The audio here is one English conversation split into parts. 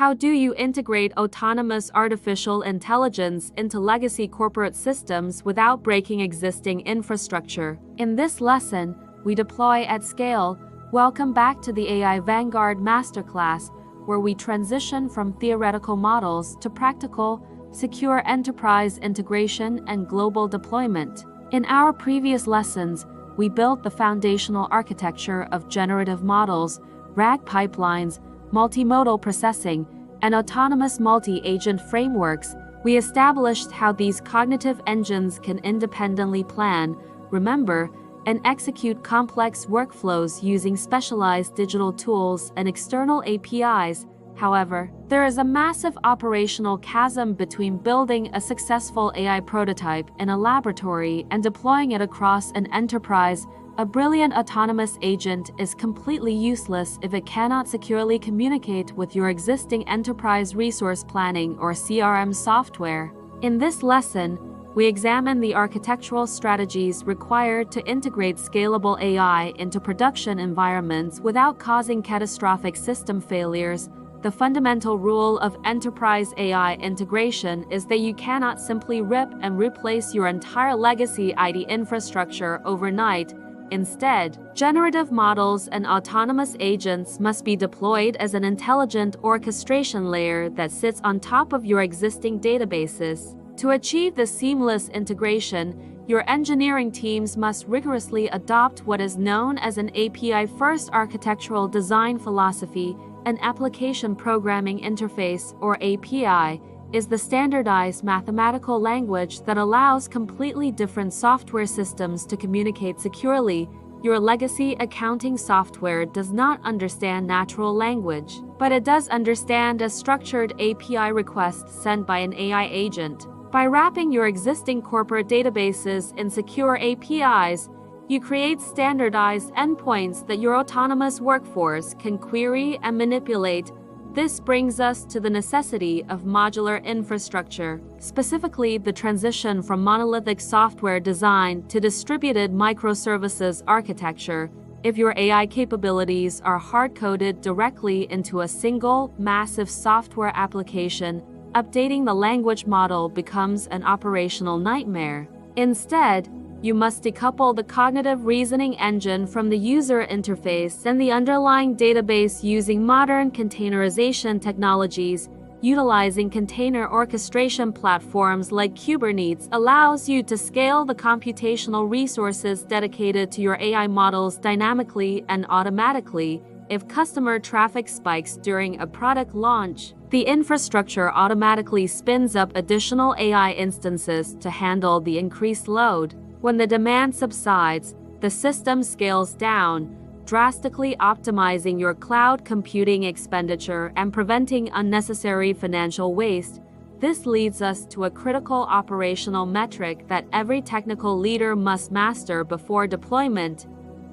How do you integrate autonomous artificial intelligence into legacy corporate systems without breaking existing infrastructure? In this lesson, we deploy at scale. Welcome back to the AI Vanguard Masterclass, where we transition from theoretical models to practical, secure enterprise integration and global deployment. In our previous lessons, we built the foundational architecture of generative models, RAG pipelines, multimodal processing, and autonomous multi-agent frameworks. We established how these cognitive engines can independently plan, remember, and execute complex workflows using specialized digital tools and external APIs. However, there is a massive operational chasm between building a successful AI prototype in a laboratory and deploying it across an enterprise. A brilliant autonomous agent is completely useless if it cannot securely communicate with your existing enterprise resource planning or CRM software. In this lesson, we examine the architectural strategies required to integrate scalable AI into production environments without causing catastrophic system failures. The fundamental rule of enterprise AI integration is that you cannot simply rip and replace your entire legacy IT infrastructure overnight. Instead, generative models and autonomous agents must be deployed as an intelligent orchestration layer that sits on top of your existing databases. To achieve this seamless integration, your engineering teams must rigorously adopt what is known as an API-first architectural design philosophy. An application programming interface, or API, is the standardized mathematical language that allows completely different software systems to communicate securely. Your legacy accounting software does not understand natural language, but it does understand a structured API request sent by an AI agent. By wrapping your existing corporate databases in secure APIs, you create standardized endpoints that your autonomous workforce can query and manipulate. This brings us to the necessity of modular infrastructure, specifically the transition from monolithic software design to distributed microservices architecture. If your AI capabilities are hard-coded directly into a single, massive software application, updating the language model becomes an operational nightmare. Instead, you must decouple the cognitive reasoning engine from the user interface and the underlying database using modern containerization technologies. Utilizing container orchestration platforms like Kubernetes allows you to scale the computational resources dedicated to your AI models dynamically and automatically. If customer traffic spikes during a product launch, the infrastructure automatically spins up additional AI instances to handle the increased load. When the demand subsides, the system scales down, drastically optimizing your cloud computing expenditure and preventing unnecessary financial waste. This leads us to a critical operational metric that every technical leader must master before deployment: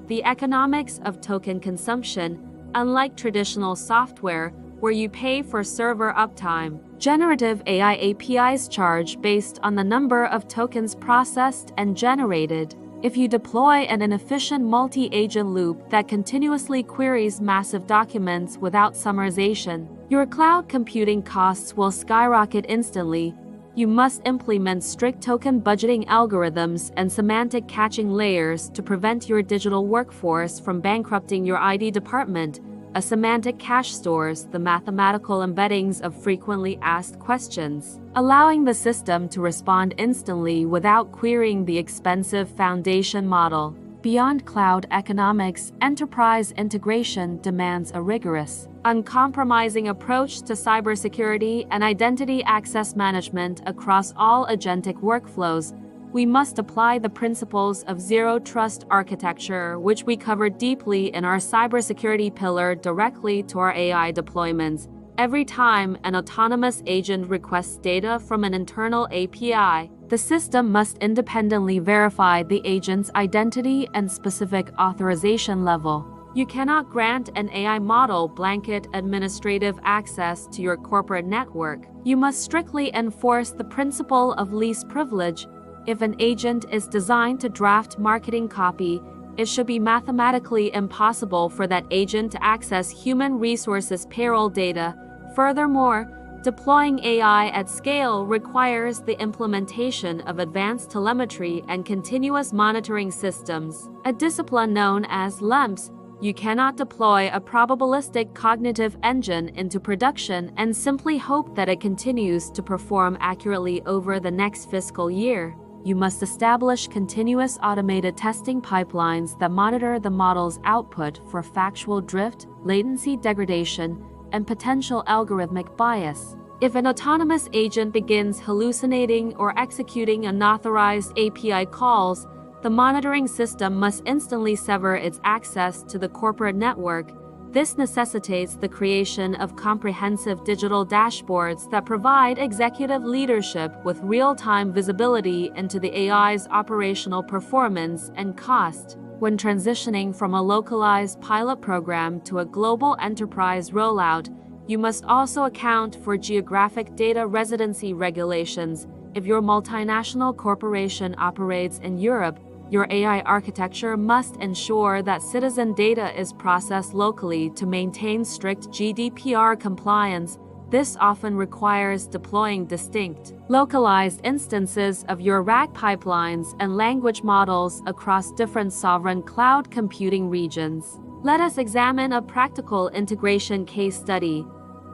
the economics of token consumption. Unlike traditional software, where you pay for server uptime, generative AI APIs charge based on the number of tokens processed and generated. If you deploy an inefficient multi-agent loop that continuously queries massive documents without summarization, your cloud computing costs will skyrocket instantly. You must implement strict token budgeting algorithms and semantic caching layers to prevent your digital workforce from bankrupting your IT department. A semantic cache stores the mathematical embeddings of frequently asked questions, allowing the system to respond instantly without querying the expensive foundation model. Beyond cloud economics, enterprise integration demands a rigorous, uncompromising approach to cybersecurity and identity access management across all agentic workflows. We must apply the principles of zero-trust architecture, which we covered deeply in our cybersecurity pillar, directly to our AI deployments. Every time an autonomous agent requests data from an internal API, the system must independently verify the agent's identity and specific authorization level. You cannot grant an AI model blanket administrative access to your corporate network. You must strictly enforce the principle of least privilege. If an agent is designed to draft marketing copy, it should be mathematically impossible for that agent to access human resources payroll data. Furthermore, deploying AI at scale requires the implementation of advanced telemetry and continuous monitoring systems, a discipline known as LLMs. You cannot deploy a probabilistic cognitive engine into production and simply hope that it continues to perform accurately over the next fiscal year. You must establish continuous automated testing pipelines that monitor the model's output for factual drift, latency degradation, and potential algorithmic bias. If an autonomous agent begins hallucinating or executing unauthorized API calls, the monitoring system must instantly sever its access to the corporate network. This necessitates the creation of comprehensive digital dashboards that provide executive leadership with real-time visibility into the AI's operational performance and cost. When transitioning from a localized pilot program to a global enterprise rollout, you must also account for geographic data residency regulations. If your multinational corporation operates in Europe, your AI architecture must ensure that citizen data is processed locally to maintain strict GDPR compliance. This often requires deploying distinct, localized instances of your RAG pipelines and language models across different sovereign cloud computing regions. Let us examine a practical integration case study.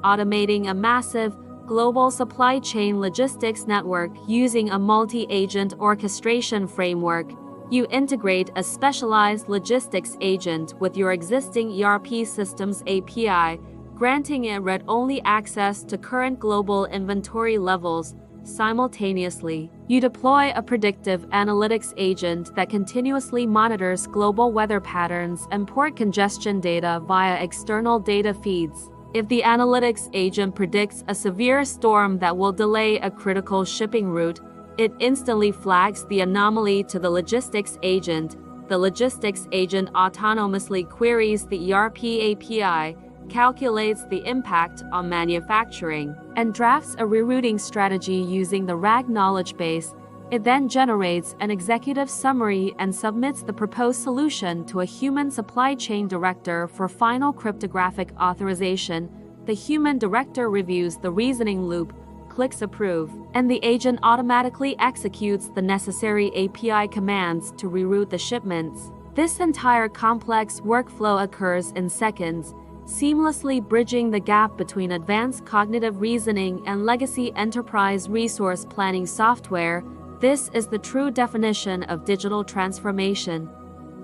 Automating a massive, global supply chain logistics network using a multi-agent orchestration framework. You integrate a specialized logistics agent with your existing ERP system's API, granting it read-only access to current global inventory levels. Simultaneously, you deploy a predictive analytics agent that continuously monitors global weather patterns and port congestion data via external data feeds. If the analytics agent predicts a severe storm that will delay a critical shipping route, it instantly flags the anomaly to the logistics agent. The logistics agent autonomously queries the ERP API, calculates the impact on manufacturing, and drafts a rerouting strategy using the RAG knowledge base. It then generates an executive summary and submits the proposed solution to a human supply chain director for final cryptographic authorization. The human director reviews the reasoning loop, clicks approve, and the agent automatically executes the necessary API commands to reroute the shipments. This entire complex workflow occurs in seconds, seamlessly bridging the gap between advanced cognitive reasoning and legacy enterprise resource planning software. This is the true definition of digital transformation,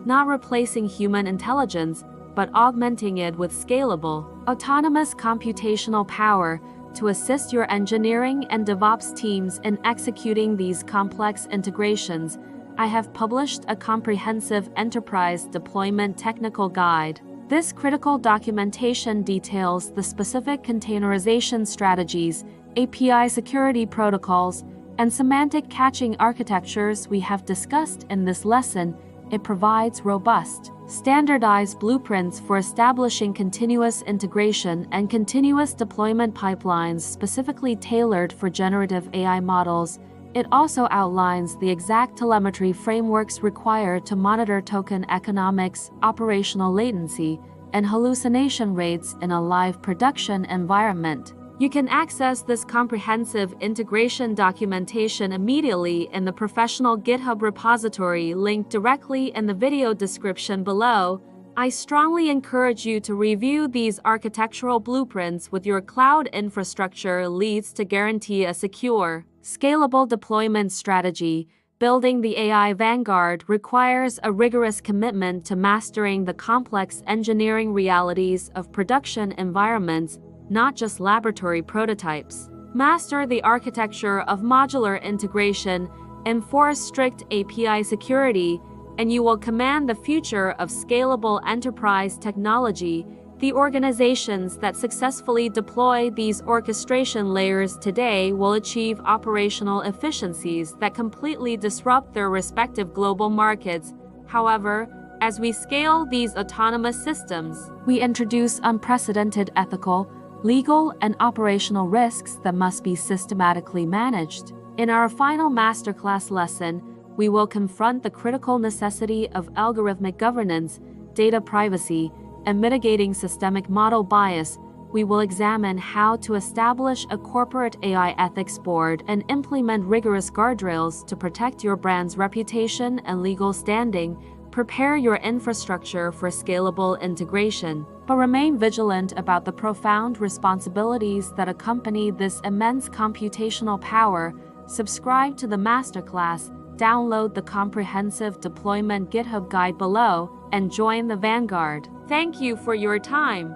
not replacing human intelligence, but augmenting it with scalable, autonomous computational power to assist your engineering and DevOps teams in executing these complex integrations. I have published a comprehensive enterprise deployment technical guide. This critical documentation details the specific containerization strategies, API security protocols, and semantic caching architectures we have discussed in this lesson. It provides robust, standardized blueprints for establishing continuous integration and continuous deployment pipelines specifically tailored for generative AI models. It also outlines the exact telemetry frameworks required to monitor token economics, operational latency, and hallucination rates in a live production environment. You can access this comprehensive integration documentation immediately in the professional GitHub repository linked directly in the video description below. I strongly encourage you to review these architectural blueprints with your cloud infrastructure leads to guarantee a secure, scalable deployment strategy. Building the AI vanguard requires a rigorous commitment to mastering the complex engineering realities of production environments, not just laboratory prototypes. Master the architecture of modular integration, enforce strict API security, and you will command the future of scalable enterprise technology. The organizations that successfully deploy these orchestration layers today will achieve operational efficiencies that completely disrupt their respective global markets. However, as we scale these autonomous systems, we introduce unprecedented ethical, legal, and operational risks that must be systematically managed. In our final masterclass lesson, we will confront the critical necessity of algorithmic governance, data privacy, and mitigating systemic model bias. we will examine how to establish a corporate AI ethics board and implement rigorous guardrails to protect your brand's reputation and legal standing. Prepare your infrastructure for scalable integration, but remain vigilant about the profound responsibilities that accompany this immense computational power. Subscribe to the masterclass, download the comprehensive deployment GitHub guide below, and join the vanguard. Thank you for your time.